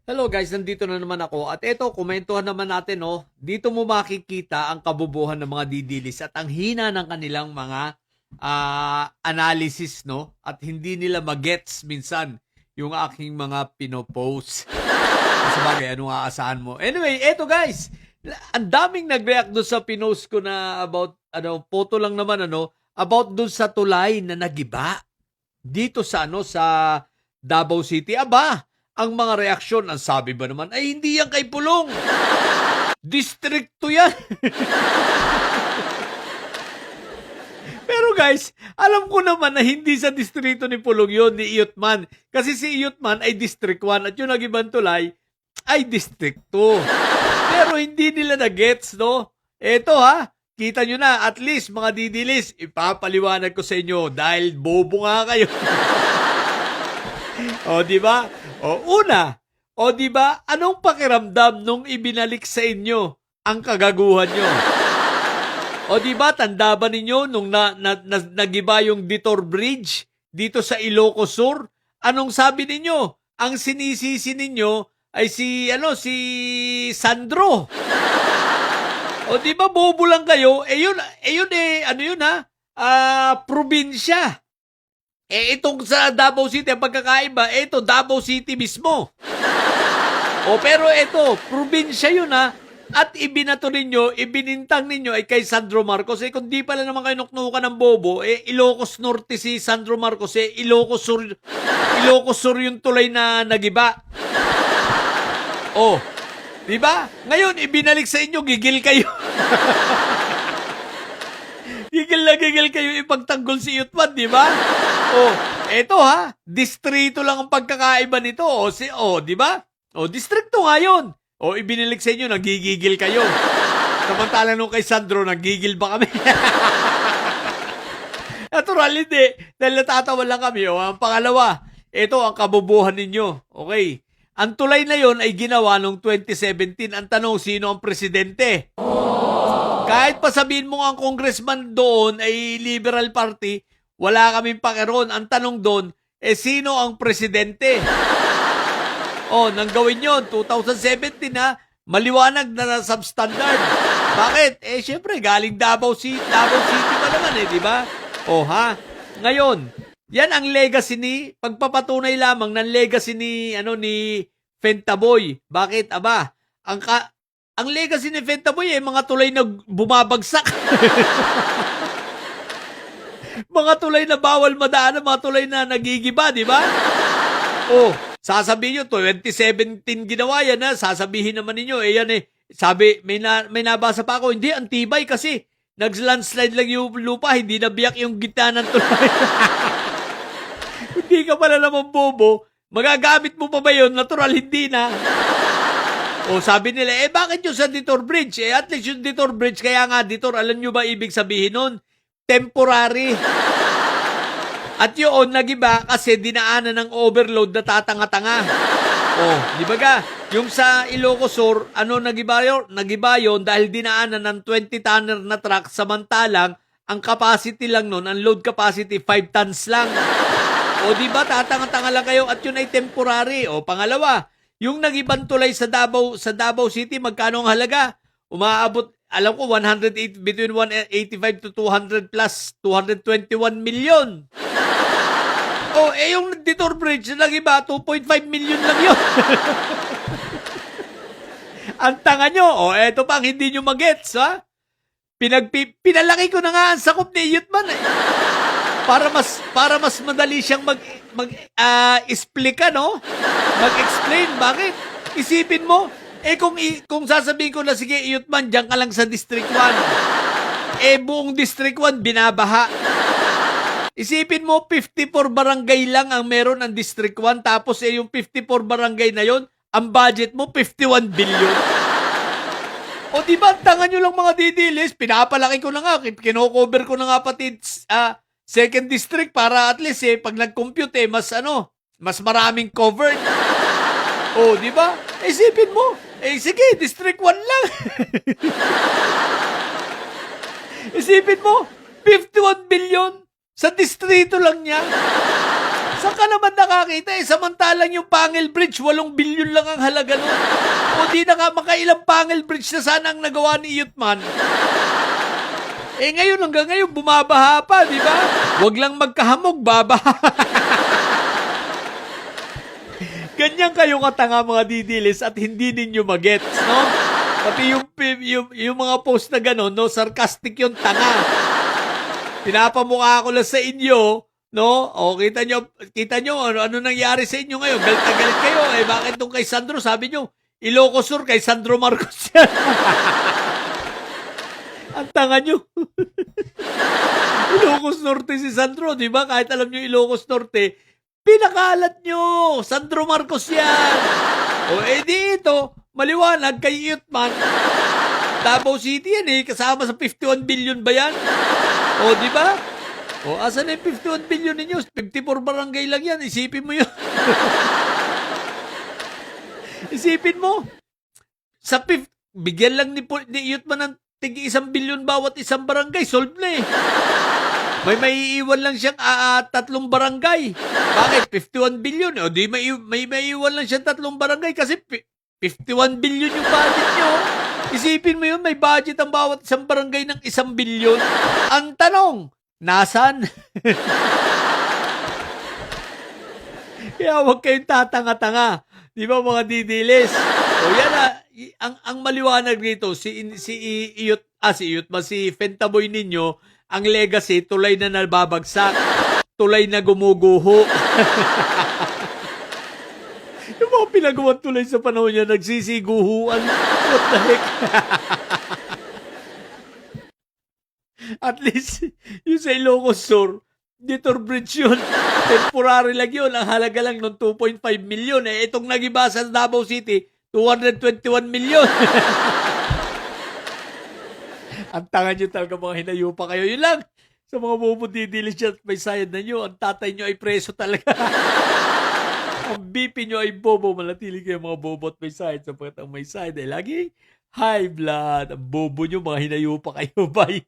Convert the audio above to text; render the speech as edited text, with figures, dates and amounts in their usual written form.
Hello guys, nandito na naman ako at eto, komentuhan naman natin no. Dito mo makikita ang kabubuhan ng mga didilis at ang hina ng kanilang mga analysis no at hindi nila magets minsan yung aking mga pinopost. Kasi bagay, anong aasahan mo? Anyway, eto guys, ang daming nag-react doon sa pinost ko na about, photo lang naman about doon sa tulay na nagiba dito sa sa Davao City. Aba, ang mga reaksyon, ang sabi ba naman, ay hindi yan kay Pulong. Distrikto yan. Pero guys, alam ko naman na hindi sa distrito ni Pulong yun, ni Iyotman. Kasi si Iyotman ay District 1 at yung nagibang tulay ay District 2. Pero hindi nila na-gets, no? Eto ha, kita nyo na, at least mga didilis, ipapaliwanag ko sa inyo dahil bobo nga kayo. O, di ba? O, una, o di ba, anong pakiramdam nung ibinalik sa inyo ang kagaguhan nyo? O di ba, tanda ba ninyo nung nagiba yung Ditor Bridge dito sa Ilocos Sur? Anong sabi ninyo? Ang sinisisi ninyo ay si Sandro. O di ba, bobo lang kayo? Probinsya. Itong sa Davao City, ang pagkakaiba, ito, Davao City mismo. Pero ito, probinsya yun at ibinato ninyo, ibinintang ninyo ay kay Sandro Marcos. Kung di pala naman kayo nuknukan ng bobo, Ilocos Norte si Sandro Marcos, Ilocos Sur yung tulay na nagiba. Di ba? Ngayon, ibinalik sa inyo, gigil kayo. Gigil kayo ipagtanggol si Iyotman, di ba? Eto distrito lang ang pagkakaiba nito. Di ba? Distrito nga yun. Ibinilik sa inyo, nagigigil kayo. Samantala nung kay Sandro, nagigil ba kami? Natural, hindi. Dahil natatawa lang kami. Ang pangalawa, ito ang kabubuhan ninyo. Okay. Ang tulay na yon ay ginawa noong 2017. Ang tanong, sino ang presidente? Kahit pa sabihin mo ang congressman doon ay Liberal Party, wala kaming pakiroon. Ang tanong doon, sino ang presidente? Nang gawin yun, 2017 maliwanag na substandard. Bakit? Syempre, galing Davao City pa naman di ba? Ngayon, yan ang legacy pagpapatunay lamang ng legacy ni Fentaboy. Bakit? Aba, ang legacy ni Fentaboy mga tulay na bumabagsak. Mga tulay na bawal madaan, mga tulay na nagigiba, di ba? Sasabihin nyo, 2017 ginawa yan sasabihin naman ninyo, sabi, may nabasa pa ako, hindi, ang tibay kasi, nag-landslide lang yung lupa, hindi nabiyak yung gitna ng tulay. Hindi ka pala naman bobo, magagamit mo pa ba yun? Natural, hindi na. Sabi nila, bakit yung sa Ditor Bridge? At least yung Ditor Bridge, kaya nga Ditor, alam nyo ba ibig sabihin nun? Temporary. At yun, nagiba kasi dinaanan ng overload na tatanga-tanga. Di ba ka? Yung sa Ilocos Sur, nagiba yun dahil dinaanan ng 20-tonner na truck, samantalang ang capacity lang nun, ang load capacity, 5 tons lang. Di ba? Tatanga-tanga lang kayo at yun ay temporary. Pangalawa, yung nagibang tulay sa Davao City, magkano ang halaga? Umaabot, alam ko, between 185 to 200 plus, 221 million. Yung Ditor Bridge na nagiba, 2.5 million lang yun. Ang tanga nyo, eto pa ang hindi nyo magets, Pinalaki ko na nga ang sakop ni Iyotman, Para mas madali siyang explica, mag-explain. Bakit? Isipin mo, kung sasabihin ko na, sige, Iyotman, diyan ka lang sa District 1. Buong District 1, binabaha. Isipin mo, 54 barangay lang ang meron ang District 1, tapos yung 54 barangay na yon, ang budget mo, 51 billion. Diba, tanga nyo lang mga didilis, pinapalaki ko na nga, kinocover ko na nga pati second district para at least pag nag-compute mas maraming covered. Di ba? Isipin mo, sige, District 1 lang. Isipin mo, 51 billion sa distrito lang niya. Saan ka naman nakakita eh? Samantalang yung Pangil Bridge, 8 bilyon lang ang halaga nun. O di na nga makailang Pangil Bridge na sana ang nagawa ni Yutman. Eh ngayon, hanggang ngayon, bumabaha pa, di ba? Huwag lang magkahamog, babaha. Ganyan kayo katanga mga didilis at hindi ninyo magets, no? Pati yung mga post na gano'n, no? Sarcastic yung tanga. Pinapamukha ko lang sa inyo, no? O, kita nyo, ano nangyari sa inyo ngayon? Galit na galit kayo. Eh, bakit nung kay Sandro, sabi nyo, Ilocos Sur kay Sandro Marcos yan. Ang tanga nyo. Ilocos Norte si Sandro, di ba? Kahit alam nyo Ilocos Norte, pinakalat nyo. Sandro Marcos yan. O, di ito, maliwanag kay Yutman. Davao City yan eh, kasama sa 51 billion ba yan? O, di ba? O, asan na yung 51 billion ninyo? 54 barangay lang yan. Isipin mo yun. Isipin mo. Bigyan lang ni Yutman ng tig 1 billion bawat isang barangay. Solve na eh. May maiiwan lang siyang 3 barangay. Bakit? 51 billion. O di may maiiwan lang siyang 3 barangay kasi 51 billion yung budget nyo. Isipin mo yun, may budget ang bawat isang barangay ng 1 billion. Ang tanong, nasan? Kaya huwag kayong tatanga-tanga. Di ba mga didilis? O yan ang maliwanag dito, si Fentaboy ninyo, ang legacy, tulay na nababagsak. Tulay na gumuguho. Yung mga pinagawang tulay sa panahon niya, nagsisiguhuan. What the heck? At least, yung sa Ilocos Sur, Detour Bridge yun. Temporary lang yun. Ang halaga lang ng 2.5 million. Eh, itong nagiba sa Davao City, 221 million. Ang tanga nyo talaga mga hinayupa kayo. Yun lang. Sa mga bobo didilis dyan, may sayad na nyo. Ang tatay nyo ay preso talaga. Ang BP nyo ay bobo. Manatili kayo mga bobo at may sayad. Sapagkat ang may sayad ay laging high blood. Ang bobo nyo, mga hinayupa kayo. Bye.